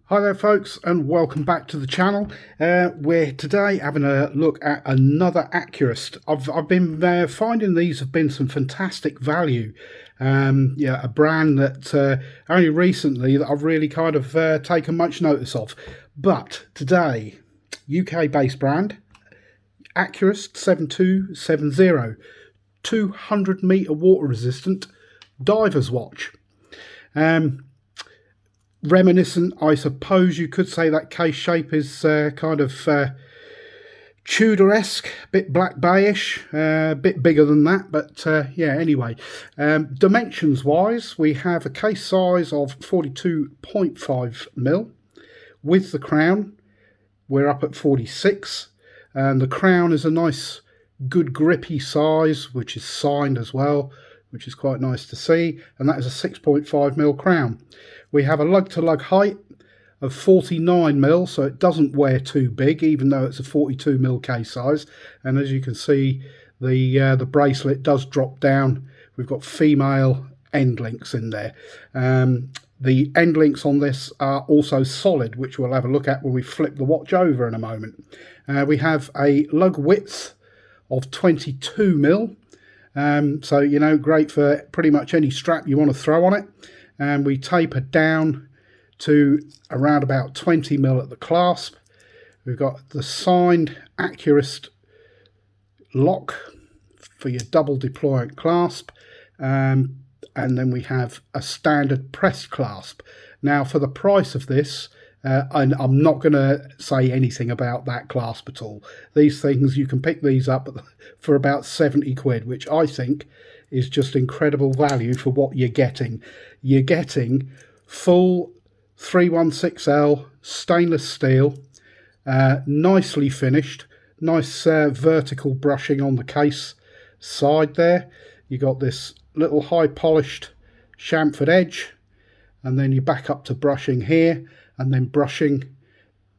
Hi there folks, and welcome back to the channel. We're today having a look at another Accurist. I've been finding these have been some fantastic value. Yeah, a brand that only recently that I've really kind of taken much notice of. But today, UK based brand, Accurist 7270, 200 meter water resistant diver's watch. Reminiscent, I suppose you could say that case shape is kind of Tudor-esque, bit black bayish, a bit bigger than that, but yeah, anyway. Dimensions wise, we have a case size of 42.5mm. With the crown, we're up at 46, and the crown is a nice good grippy size, which is signed as well, which is quite nice to see, and that is a 6.5mm crown. We have a lug-to-lug height of 49mm, so it doesn't wear too big, even though it's a 42mm case size. And as you can see, the bracelet does drop down. We've got female end links in there. The end links on this are also solid, which we'll have a look at when we flip the watch over in a moment. We have a lug width of 22mm. So, you know, great for pretty much any strap you want to throw on it. And we taper down to around about 20mm at the clasp. We've got the signed Accurist lock for your double deployant clasp. And then we have a standard pressed clasp. Now, for the price of this, and I'm not going to say anything about that clasp at all. These things, you can pick these up for about 70 quid, which I think is just incredible value for what you're getting. You're getting full 316L stainless steel, nicely finished, nice vertical brushing on the case side there. You got this little high polished chamfered edge, and then you back up to brushing here, and then brushing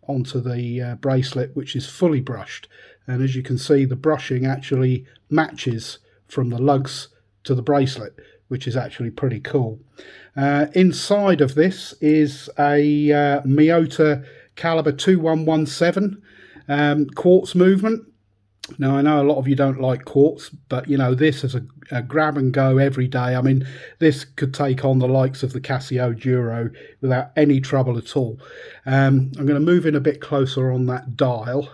onto the bracelet, which is fully brushed. And as you can see, the brushing actually matches from the lugs to the bracelet, which is actually pretty cool. Inside of this is a Miyota caliber 2117 quartz movement. Now, I know a lot of you don't like quartz, but, you know, this is a grab and go every day. I mean, this could take on the likes of the Casio Duro without any trouble at all. I'm going to move in a bit closer on that dial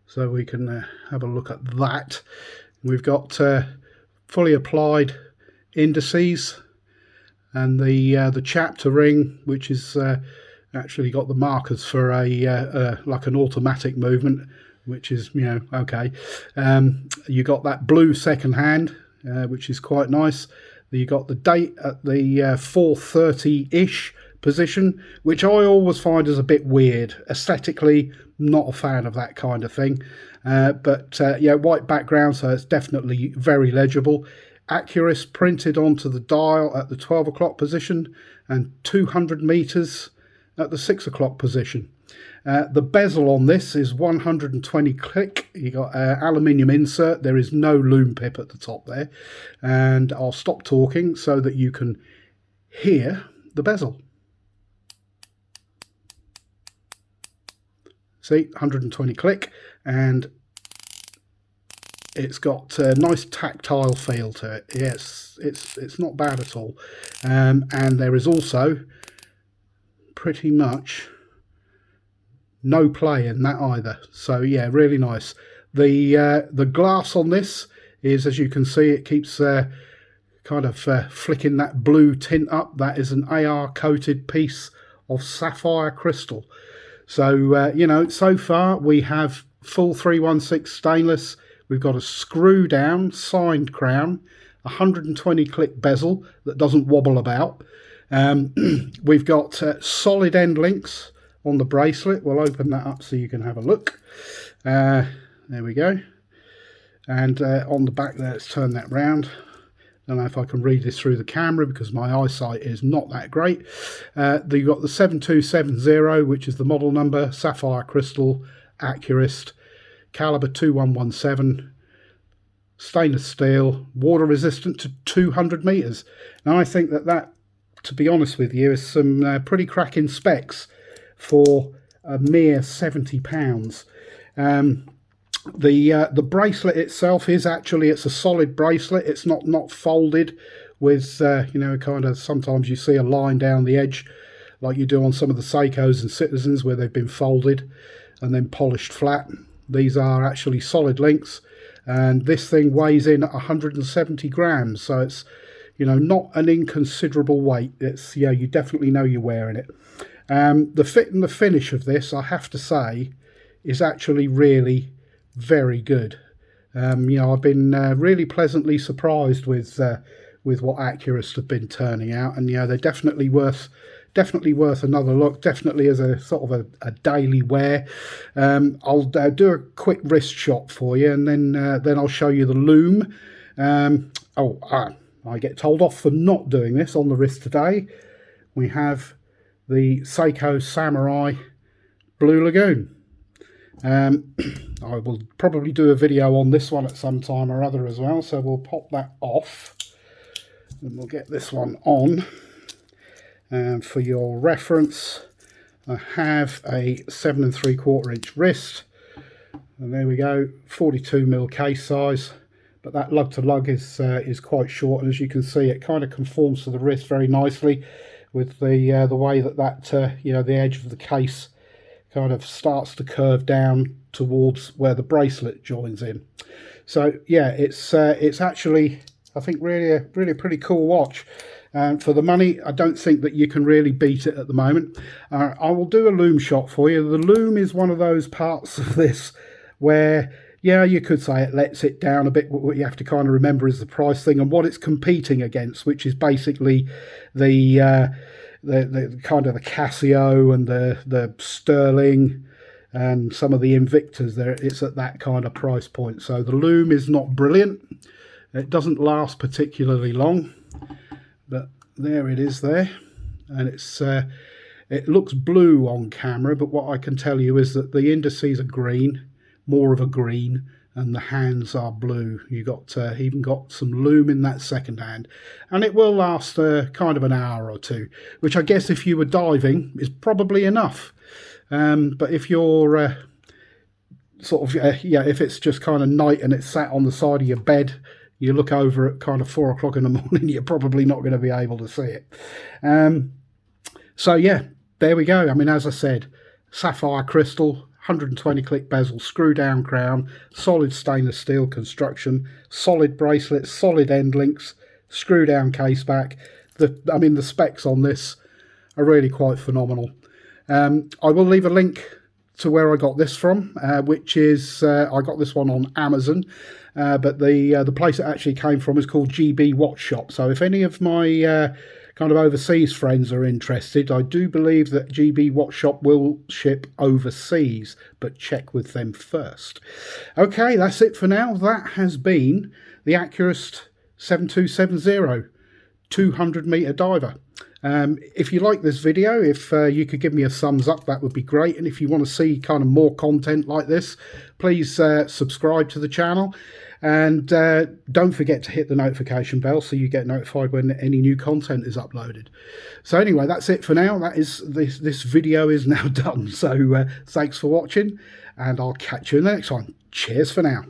so we can have a look at that. We've got fully applied indices and the chapter ring, which is actually got the markers for a like an automatic movement, which is, you know, okay. You got that blue second hand, which is quite nice. You got the date at the 4:30-ish position, which I always find is a bit weird. Aesthetically, not a fan of that kind of thing. But yeah, white background, so it's definitely very legible. Accurist printed onto the dial at the 12 o'clock position and 200 meters at the 6 o'clock position. The bezel on this is 120 click. You got aluminium insert. There is no loom pip at the top there. And I'll stop talking so that you can hear the bezel. See, 120 click, and it's got a nice tactile feel to it. Yes, it's not bad at all. And there is also pretty much no play in that either. So yeah, really nice. The glass on this is, as you can see, it keeps kind of flicking that blue tint up. That is an AR coated piece of sapphire crystal. So you know, so far we have full 316 stainless. We've got a screw down signed crown, 120 click bezel that doesn't wobble about. We've got solid end links on the bracelet. We'll open that up so you can have a look. There we go. And on the back there, let's turn that round. Don't know if I can read this through the camera because my eyesight is not that great. You've got the 7270, which is the model number, sapphire crystal, Accurist, caliber 2117, stainless steel, water resistant to 200 meters. Now I think that, to be honest with you, is some pretty cracking specs. for a mere £70. The bracelet itself is actually, it's a solid bracelet. It's not folded with you know, kind of, sometimes you see a line down the edge like you do on some of the Seikos and Citizens where they've been folded and then polished flat. These are actually solid links, and this thing weighs in at 170 grams, so it's, you know, not an inconsiderable weight. It's, yeah, you definitely know you're wearing it. The fit and the finish of this, I have to say, is actually really very good. You know, I've been really pleasantly surprised with what Accurist have been turning out, and you know, they're definitely worth another look. Definitely as a sort of a daily wear. I'll do a quick wrist shot for you, and then I'll show you the Lume. I get told off for not doing this on the wrist today. We have the Seiko Samurai Blue Lagoon. I will probably do a video on this one at some time or other as well, so we'll pop that off and we'll get this one on. For your reference, I have a 7 3/4 inch wrist, and there we go, 42mm case size. But that lug to lug is quite short, and as you can see, it kind of conforms to the wrist very nicely with the way that you know, the edge of the case kind of starts to curve down towards where the bracelet joins in. So yeah, it's actually, I think, really a pretty cool watch. For the money, I don't think that you can really beat it at the moment. I will do a Lumeshot for you. The Lume is one of those parts of this where, yeah, you could say it lets it down a bit. What you have to kind of remember is the price thing and what it's competing against, which is basically the kind of the Casio and the Sterling and some of the Invictas. There, it's at that kind of price point. So the Lume is not brilliant. It doesn't last particularly long, but there it is there, and it looks blue on camera, but what I can tell you is that the indices are green, more of a green, and the hands are blue. You got even got some Lume in that second hand, and it will last kind of an hour or two, which I guess if you were diving is probably enough. But if you're sort of yeah, if it's just kind of night and it's sat on the side of your bed, you look over at kind of 4 o'clock in the morning, you're probably not going to be able to see it. So yeah, there we go. I mean, as I said, sapphire crystal, 120 click bezel, screw down crown, solid stainless steel construction, solid bracelets, solid end links, screw down case back. I mean, the specs on this are really quite phenomenal. I will leave a link to where I got this from, which is I got this one on Amazon, but the place it actually came from is called GB Watch Shop. So if any of my kind of overseas friends are interested, I do believe that GB Watch Shop will ship overseas, but check with them first. Okay, that's it for now. That has been the Accurist 7270 200-meter diver. If you like this video, if you could give me a thumbs up, that would be great. And if you want to see kind of more content like this, please subscribe to the channel, and don't forget to hit the notification bell so you get notified when any new content is uploaded. So anyway, that's it for now. That is this video is now done. So thanks for watching, and I'll catch you in the next one. Cheers for now.